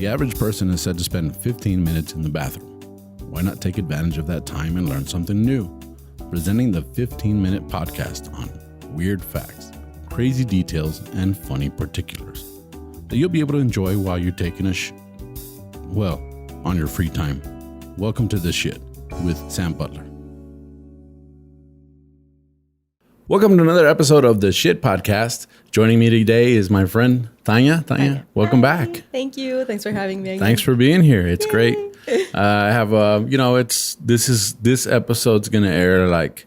The average person is said to spend 15 minutes in the bathroom. Why not take advantage of that time and learn something new? Presenting the 15-minute podcast on weird facts, crazy details, and funny particulars that you'll be able to enjoy while you're taking a on your free time. Welcome to The Shit with Sam Butler. Welcome to another episode of The Shit Podcast. Joining me today is my friend Tania. Tania, welcome back. Thank you. Thanks for having me again. Thanks for being here. It's great. I have this episode's gonna air like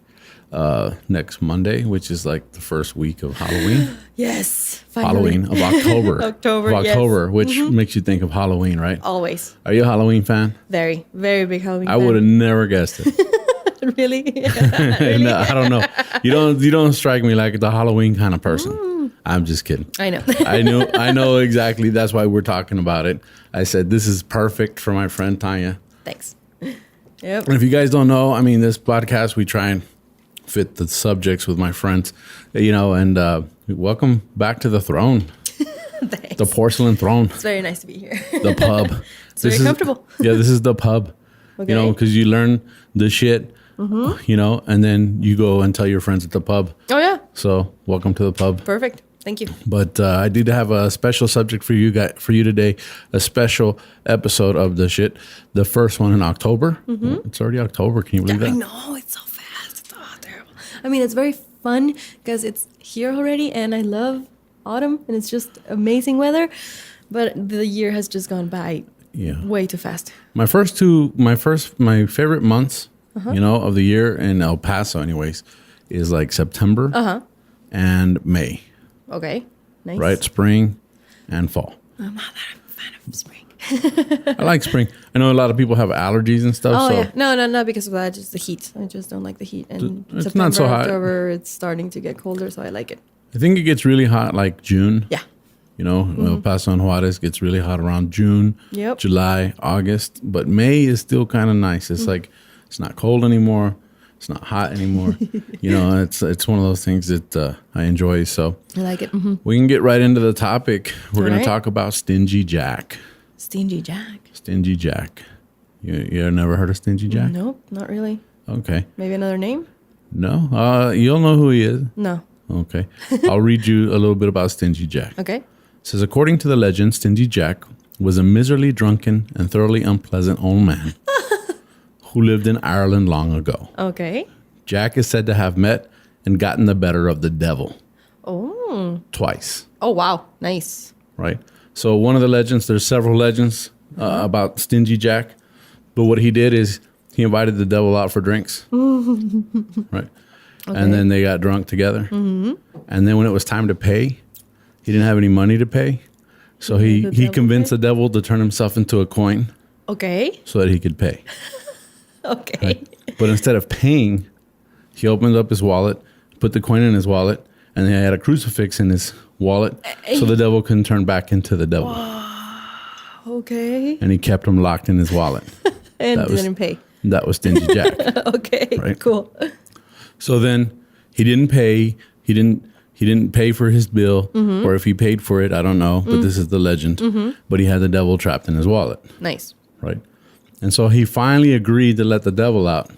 next Monday, which is like the first week of Halloween. Yes, finally. Halloween of October. October, yes. Which makes you think of Halloween, right? Always. Are you a Halloween fan? Very, very big Halloween I fan. would have never guessed it. Really? Really? No, I don't know. You don't strike me like the Halloween kind of person. I'm just kidding. I know. I know exactly. That's why we're talking about it. I said this is perfect for my friend Tania. Thanks. Yep. And if you guys don't know, I mean, this podcast we try and fit the subjects with my friends, and welcome back to the throne. Thanks. The porcelain throne. It's very nice to be here. The pub. It's very comfortable. Yeah, this is the pub. Okay. Because you learn the shit. And then you go and tell your friends at the pub. Oh, yeah. So welcome to the pub. Perfect. Thank you. But I did have a special subject for you today, a special episode of The Shit, the first one in October. It's already October. Can you believe that? I know. It's so fast. It's terrible. I mean, it's very fun because it's here already, and I love autumn, and it's just amazing weather. But the year has just gone by way too fast. My favorite months, of the year in El Paso, anyways, is like September and May. Okay, nice. Right, spring and fall. I'm not that a fan of spring. I like spring. I know a lot of people have allergies and stuff. Oh, so yeah. No, not because of that. Just the heat. I just don't like the heat. And it's September, not so hot. October, it's starting to get colder, so I like it. I think it gets really hot like June. Yeah. El Paso and Juarez gets really hot around June, July, August. But May is still kind of nice. It's like, it's not cold anymore. It's not hot anymore. It's one of those things that I enjoy. So I like it. We can get right into the topic. We're going to talk about Stingy Jack. Stingy Jack. Stingy Jack. You never heard of Stingy Jack? Nope, not really. Okay. Maybe another name? No. You'll know who he is. No. Okay. I'll read you a little bit about Stingy Jack. Okay. It says, according to the legend, Stingy Jack was a miserably drunken and thoroughly unpleasant old man who lived in Ireland long ago. Okay. Jack is said to have met and gotten the better of the devil. Oh. Twice. Oh, wow. Nice. Right. So one of the legends, there's several legends about Stingy Jack. But what he did is he invited the devil out for drinks. Right. Okay. And then they got drunk together. And then when it was time to pay, he didn't have any money to pay. So he convinced the devil to turn himself into a coin. Okay. So that he could pay. Okay. Right? But instead of paying, he opened up his wallet, put the coin in his wallet, and he had a crucifix in his wallet so the devil couldn't turn back into the devil. Okay. And he kept him locked in his wallet. And didn't pay. That was Stingy Jack. Okay. Right? Cool. So then he didn't pay. He didn't pay for his bill, or if he paid for it, I don't know. But this is the legend. But he had the devil trapped in his wallet. Nice. Right. And so he finally agreed to let the devil out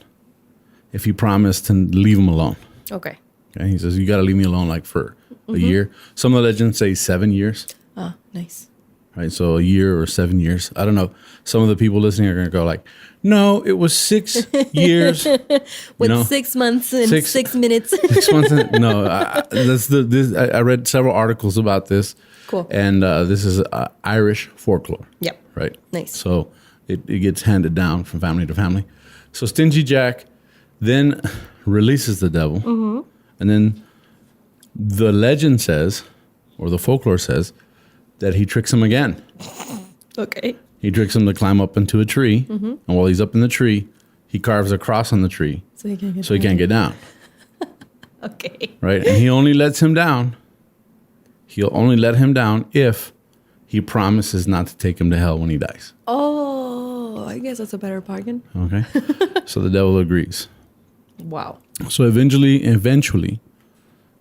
if he promised to leave him alone. Okay. He says, you got to leave me alone like for a year. Some of the legends say 7 years. Oh, nice. Right. So a year or 7 years. I don't know. Some of the people listening are going to go like, no, it was 6 years. With 6 months and 6 minutes. 6 months. No, I read several articles about this. Cool. And this is Irish folklore. Yep. Right. Nice. So it gets handed down from family to family. So Stingy Jack then releases the devil. And then the legend says, or the folklore says, that he tricks him again. Okay. He tricks him to climb up into a tree. And while he's up in the tree, he carves a cross on the tree So he can't get down. Okay. Right? And he only lets him down. He'll only let him down if he promises not to take him to hell when he dies. Oh, I guess that's a better bargain. Okay. So the devil agrees. Wow. So eventually,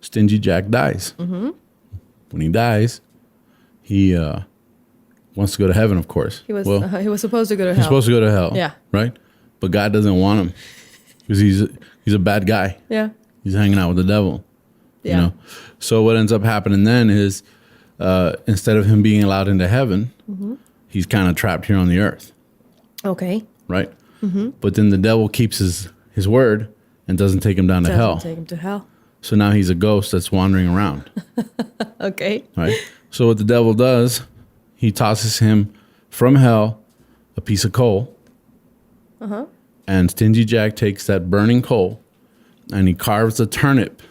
Stingy Jack dies. When he dies, he wants to go to heaven, of course. He was supposed to go to hell. He's supposed to go to hell. Yeah. Right? But God doesn't want him because he's a bad guy. Yeah. He's hanging out with the devil. Yeah. You know? So what ends up happening then is instead of him being allowed into heaven, he's kind of trapped here on the earth. Okay. Right? But then the devil keeps his word and doesn't take him down to hell. Doesn't take him to hell. So now he's a ghost that's wandering around. Okay. Right? So what the devil does, he tosses him from hell a piece of coal. And Stingy Jack takes that burning coal and he carves a turnip.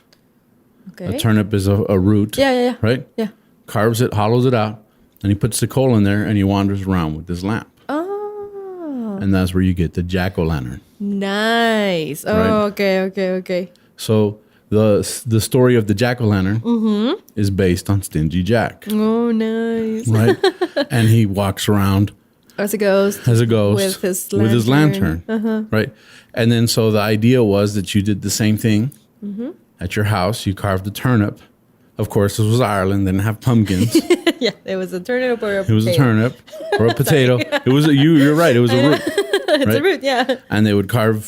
Okay. A turnip is a root. Yeah. Right? Yeah. Carves it, hollows it out, and he puts the coal in there and he wanders around with his lamp. Oh. And that's where you get the jack-o'-lantern. Nice. Oh, Right. Okay. So the story of the jack-o'-lantern is based on Stingy Jack. Oh, nice. Right? And he walks around As a ghost. with his lantern. Right? And then so the idea was that you did the same thing at your house. You carved a turnip. Of course, this was Ireland. They didn't have pumpkins. Yeah, it was a turnip or a potato. It was a turnip or a potato. It was you're right. It was a root. It's a root, yeah. And they would carve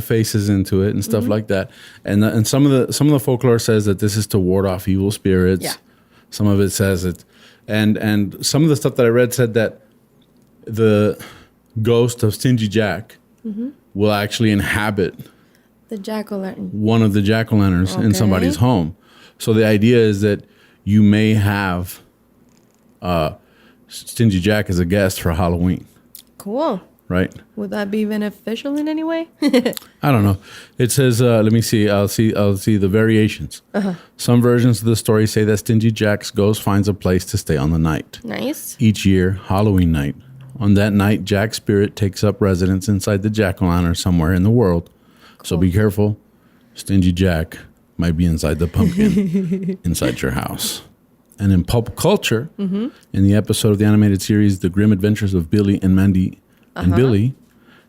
faces into it and stuff like that. And some of the folklore says that this is to ward off evil spirits. Yeah. Some of it says it, and some of the stuff that I read said that the ghost of Stingy Jack will actually inhabit The jack-o'-lantern. one of the jack-o'-lanterns in somebody's home. So the idea is that you may have Stingy Jack as a guest for Halloween. Cool. Right? Would that be beneficial in any way? I don't know. It says, let me see. I'll see the variations. Some versions of the story say that Stingy Jack's ghost finds a place to stay on the night. Nice. Each year, Halloween night. On that night, Jack's spirit takes up residence inside the jack-o'-lantern somewhere in the world. So be careful. Stingy Jack might be inside the pumpkin inside your house. And in pulp culture, in the episode of the animated series, The Grim Adventures of Billy and Mandy and Billy,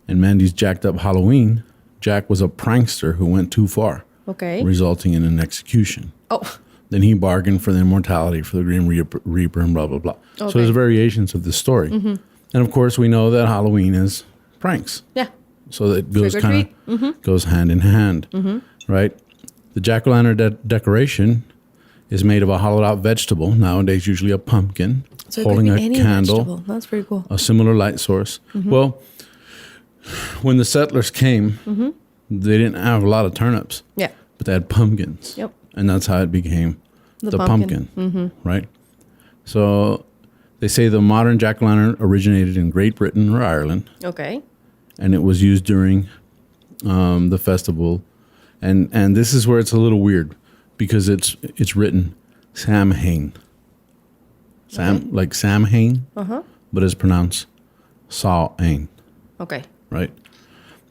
and Mandy's Jacked Up Halloween, Jack was a prankster who went too far, resulting in an execution. Oh. Then he bargained for the immortality for the Grim Reaper and blah, blah, blah. Okay. So there's variations of this story. And of course, we know that Halloween is pranks. Yeah. So that goes goes hand in hand, right? The jack-o'-lantern decoration is made of a hollowed-out vegetable, nowadays usually a pumpkin, so holding a candle. Vegetable. That's pretty cool. A similar light source. Well, when the settlers came, they didn't have a lot of turnips. Yeah. But they had pumpkins. Yep. And that's how it became the pumpkin. Right? So they say the modern jack-o'-lantern originated in Great Britain or Ireland. Okay. And it was used during the festival. And this is where it's a little weird because it's written Samhain. Like Samhain, but it's pronounced Samhain. Okay. Right?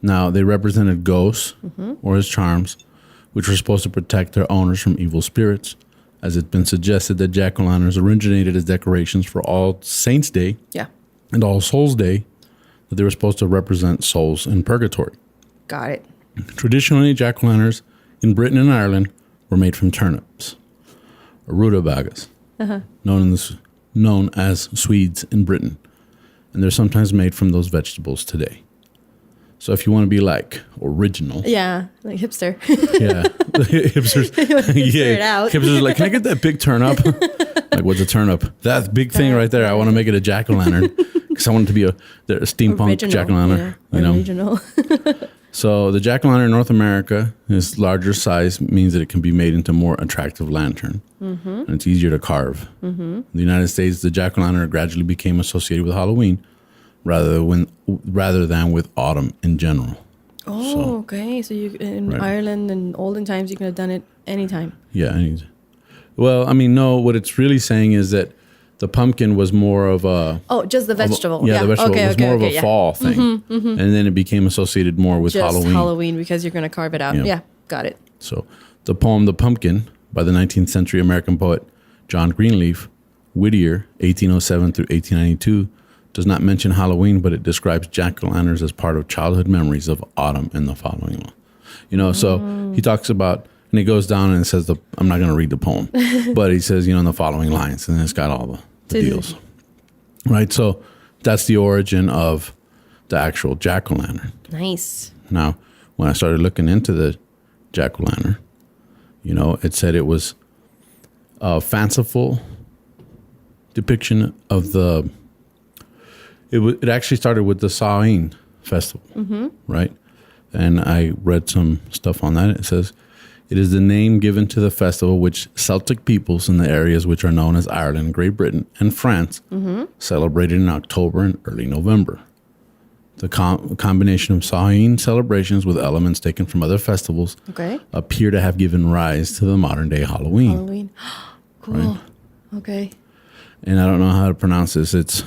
Now, they represented ghosts or his charms, which were supposed to protect their owners from evil spirits, as it's been suggested that jack-o'-lanterns originated as decorations for All Saints' Day and All Souls' Day, that they were supposed to represent souls in purgatory. Got it. Traditionally, jack-o'-lanterns in Britain and Ireland were made from turnips, or rutabagas, known as Swedes in Britain. And they're sometimes made from those vegetables today. So if you want to be like original. Yeah, like hipster. Yeah. Hipsters. Hipster it out. Hipsters are like, can I get that big turnip? Like, what's a turnip? That big thing right there. I want to make it a jack-o'-lantern. Because I want it to be a steampunk Original, jack-o'-lantern. Yeah, original. So the jack-o'-lantern in North America is larger size, means that it can be made into a more attractive lantern. And it's easier to carve. In the United States, the jack-o'-lantern gradually became associated with Halloween rather than with autumn in general. Oh, okay. So you in Ireland in olden times, you could have done it anytime. Yeah. Well, I mean, no, what it's really saying is that the pumpkin was more of a... Oh, just the vegetable. The vegetable. It was more of a fall thing. And then it became associated more with just Halloween. Halloween because you're going to carve it out. Yeah, got it. So the poem The Pumpkin by the 19th century American poet John Greenleaf Whittier, 1807 through 1892, does not mention Halloween, but it describes jack-o'-lanterns as part of childhood memories of autumn and the following one. You know, so he talks about... And he goes down and says, I'm not going to read the poem, but he says, in the following lines, and it's got all the deals. Right? So that's the origin of the actual jack-o'-lantern. Nice. Now, when I started looking into the jack-o'-lantern, it said it was a fanciful depiction of it actually started with the Samhain festival, right? And I read some stuff on that. It says, it is the name given to the festival which Celtic peoples in the areas which are known as Ireland, Great Britain, and France celebrated in October and early November. The combination of Samhain celebrations with elements taken from other festivals appear to have given rise to the modern-day Halloween. Cool. Right? Okay. And I don't know how to pronounce this. It's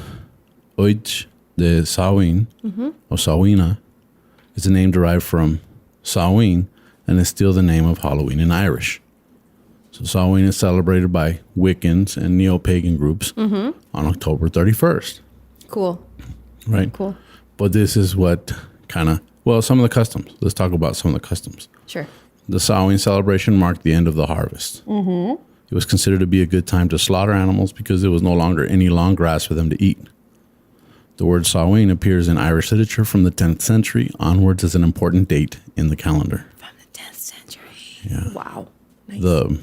Oich de Samhain, or Samhaina. It's a name derived from Samhain, and is still the name of Halloween in Irish. So Samhain is celebrated by Wiccans and neo-pagan groups on October 31st. Cool. Right? Cool. But this is what some of the customs. Let's talk about some of the customs. Sure. The Samhain celebration marked the end of the harvest. It was considered to be a good time to slaughter animals because there was no longer any long grass for them to eat. The word Samhain appears in Irish literature from the 10th century onwards as an important date in the calendar. From the 10th century. Yeah. Wow. Nice.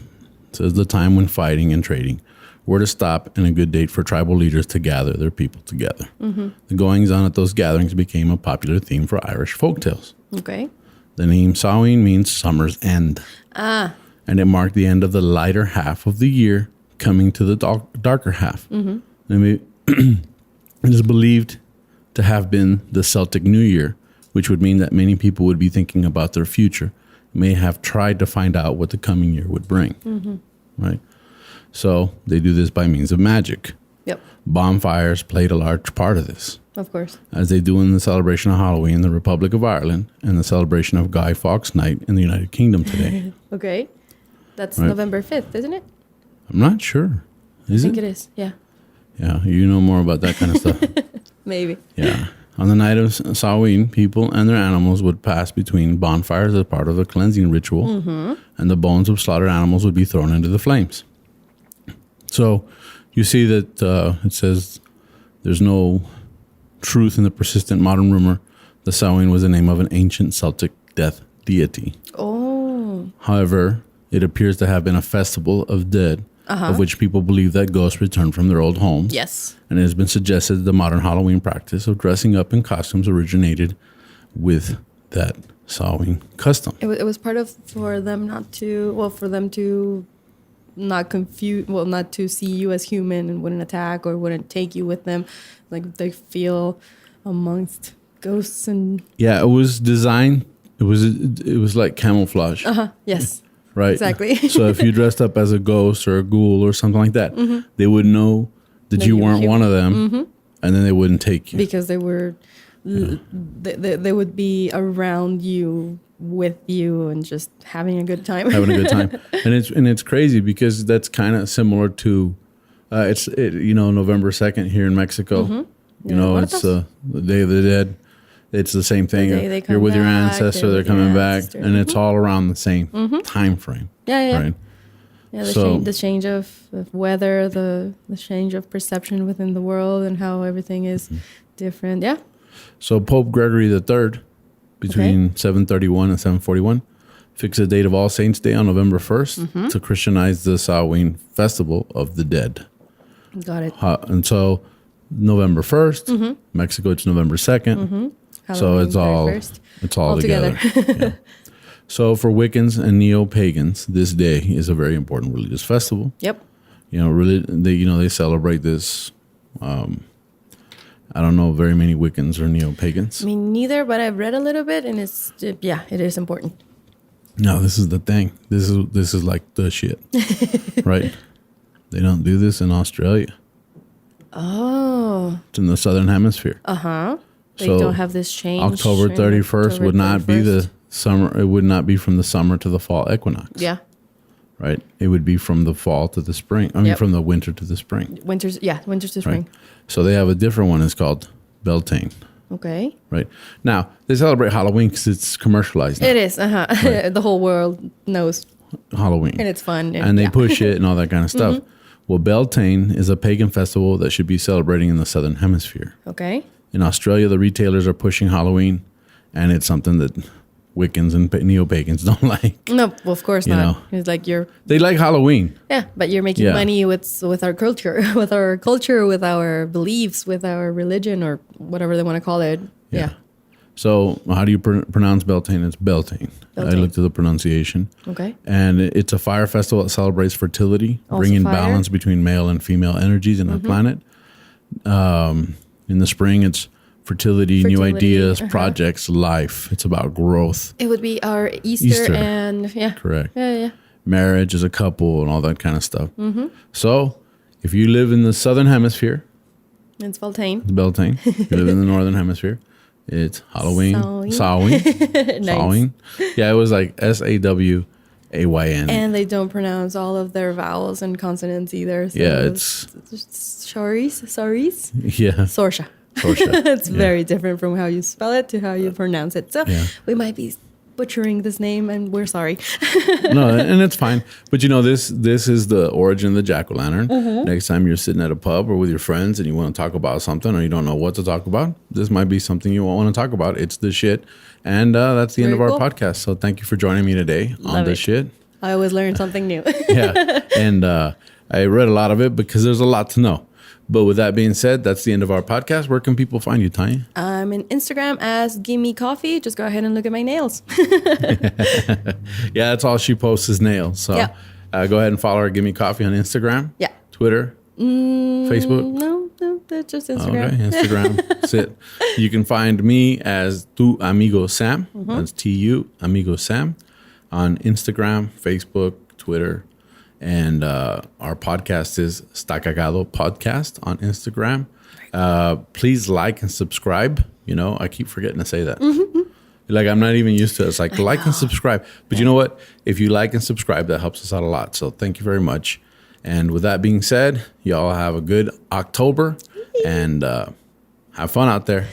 Says the time when fighting and trading were to stop and a good date for tribal leaders to gather their people together. The goings-on at those gatherings became a popular theme for Irish folktales. Okay. The name Samhain means summer's end. And it marked the end of the lighter half of the year, coming to the darker half. It is believed to have been the Celtic New Year, which would mean that many people would be thinking about their future, may have tried to find out what the coming year would bring. Right? So they do this by means of magic. Yep. Bonfires played a large part of this. Of course. As they do in the celebration of Halloween in the Republic of Ireland and the celebration of Guy Fawkes Night in the United Kingdom today. Okay. That's Right. November 5th, isn't it? I'm not sure. I think it is. Yeah. Yeah, you know more about that kind of stuff. Maybe. Yeah. On the night of Samhain, people and their animals would pass between bonfires as part of a cleansing ritual, and the bones of slaughtered animals would be thrown into the flames. So you see that it says there's no truth in the persistent modern rumor the Samhain was the name of an ancient Celtic death deity. Oh. However, it appears to have been a festival of dead, of which people believe that ghosts return from their old homes. Yes. And it has been suggested that the modern Halloween practice of dressing up in costumes originated with that Samhain custom. It was part of for them to not confuse, not to see you as human and wouldn't attack or wouldn't take you with them. Like they feel amongst ghosts and... Yeah, it was designed, it was like camouflage. Yes. Right? Exactly. So if you dressed up as a ghost or a ghoul or something like that, they would know that you weren't one of them, and then they wouldn't take you. Because they were, they would be around you, with you, and just having a good time. Having a good time. And it's crazy because that's kind of similar to, November 2nd here in Mexico. It's the Day of the Dead. It's the same thing. You're with your ancestor, they're coming back, and it's all around the same time frame. Yeah. Right? Yeah, the change of weather, the change of perception within the world, and how everything is different. Yeah. So Pope Gregory III, between 731 and 741, fixed the date of All Saints' Day on November 1st to Christianize the Samhain Festival of the Dead. Got it. And so November 1st, Mexico, it's November 2nd. So it's all together. Yeah. So for Wiccans and neo-pagans, this day is a very important religious festival. Yep. They celebrate this. I don't know very many Wiccans or neo-pagans. Me neither, but I've read a little bit, and it is important. No, this is the thing. This is like the shit, right? They don't do this in Australia. Oh. It's in the Southern Hemisphere. They don't have this change. October 31st would not be the summer. It would not be from the summer to the fall equinox. Yeah. Right? It would be from the fall to the spring. From the winter to the spring. Winter to spring. Right? So they have a different one. It's called Beltane. Okay. Right. Now, they celebrate Halloween because it's commercialized now. It is. Right. The whole world knows Halloween. And it's fun. And they push it and all that kind of stuff. Well, Beltane is a pagan festival that should be celebrating in the Southern Hemisphere. Okay. In Australia, the retailers are pushing Halloween, and it's something that Wiccans and neo-pagans don't like. No, well, of course not. It's like they like Halloween. Yeah, but you're making money with our culture, with our beliefs, with our religion, or whatever they want to call it. Yeah. So how do you pronounce Beltane? It's Beltane. I looked at the pronunciation. Okay. And it's a fire festival that celebrates fertility, Also bringing fire. balance between male and female energies in the planet. In the spring, it's fertility, new ideas, projects, life. It's about growth. It would be our Easter. And Correct. Yeah. Marriage as a couple and all that kind of stuff. So if you live in the Southern Hemisphere, it's Beltane. It's Beltane. If you live in the Northern Hemisphere, it's Halloween. Samhain. Nice. Samhain. Yeah, it was like Sawayn. And they don't pronounce all of their vowels and consonants either. So it's Soris. Yeah. Sorsha. It's very different from how you spell it to how you pronounce it. So we might be butchering this name, and we're sorry. No, and it's fine. But this is the origin of the jack-o'-lantern. Next time you're sitting at a pub or with your friends and you want to talk about something or you don't know what to talk about, this might be something you want to talk about. It's the shit. And that's the end of our podcast. So thank you for joining me today on the shit. I always learn something new. Yeah. And I read a lot of it because there's a lot to know. But with that being said, that's the end of our podcast. Where can people find you, Tania? I'm in Instagram as Gimme Coffee. Just go ahead and look at my nails. Yeah, that's all she posts is nails. So go ahead and follow her. Gimme Coffee on Instagram. Yeah. Twitter. Facebook. No, that's just Instagram. Okay, Instagram. That's it. You can find me as Tu Amigo Sam. That's TU Amigo Sam on Instagram, Facebook, Twitter. And our podcast is Sta Cagado Podcast on Instagram. Please like and subscribe. I keep forgetting to say that. Like, I'm not even used to it. It's like, like and subscribe. But you know what? If you like and subscribe, that helps us out a lot. So thank you very much. And with that being said, y'all have a good October and have fun out there.